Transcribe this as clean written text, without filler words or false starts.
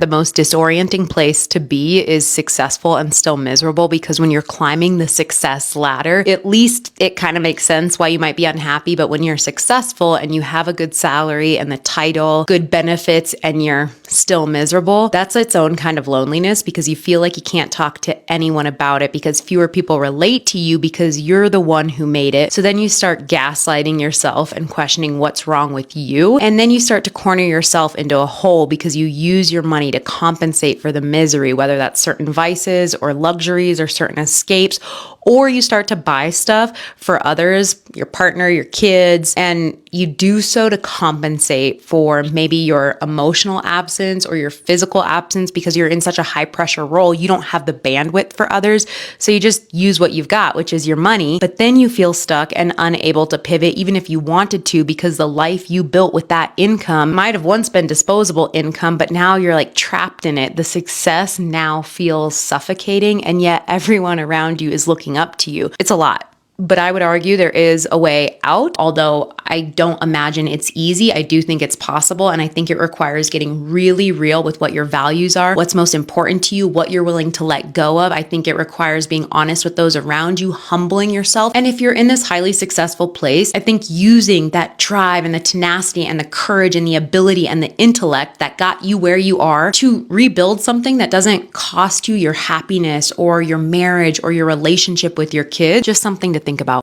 The most disorienting place to be is successful and still miserable, because when you're climbing the success ladder, at least it kind of makes sense why you might be unhappy. But when you're successful and you have a good salary and the title, good benefits, and you're still miserable, that's its own kind of loneliness, because you feel like you can't talk to anyone about it because fewer people relate to you because you're the one who made it. So then you start gaslighting yourself and questioning what's wrong with you. And then you start to corner yourself into a hole because you use your money to compensate for the misery, whether that's certain vices or luxuries or certain escapes, or you start to buy stuff for others, your partner, your kids, and you do so to compensate for maybe your emotional absence or your physical absence because you're in such a high pressure role. You don't have the bandwidth for others. So you just use what you've got, which is your money. But then you feel stuck and unable to pivot, even if you wanted to, because the life you built with that income might have once been disposable income, but now you're like trapped in it. The success now feels suffocating, and yet everyone around you is looking up to you. It's a lot. But I would argue there is a way out, although I don't imagine it's easy. I do think it's possible, and I think it requires getting really real with what your values are, what's most important to you, what you're willing to let go of. I think it requires being honest with those around you, humbling yourself. And if you're in this highly successful place, I think using that drive and the tenacity and the courage and the ability and the intellect that got you where you are to rebuild something that doesn't cost you your happiness or your marriage or your relationship with your kids, just something to think about.